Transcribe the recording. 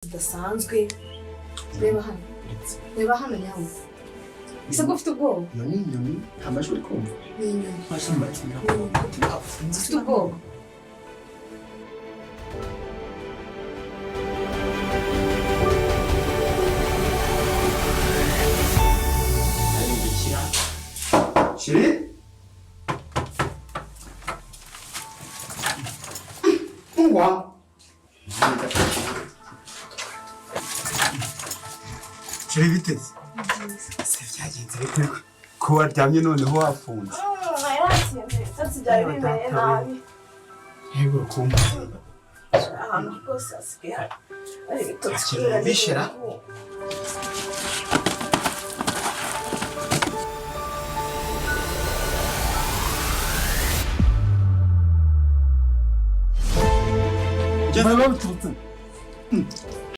tudasanzwe. Reba hano. Reba hano nyawe. Ese ko ufite ubwoba? Iyo ni inyoni nta majwi uri kumva. Ni inyoni. Mashyamba kimira. Ufite ubwoba? Chérie? Pourquoi? Chérie, vitesse. C'est byagenze ariko ko waryamye noneho wafunze. Yego kumva. Ahantu hose hasigaye hari ibitotsi. Bishira. Gel lan tutun.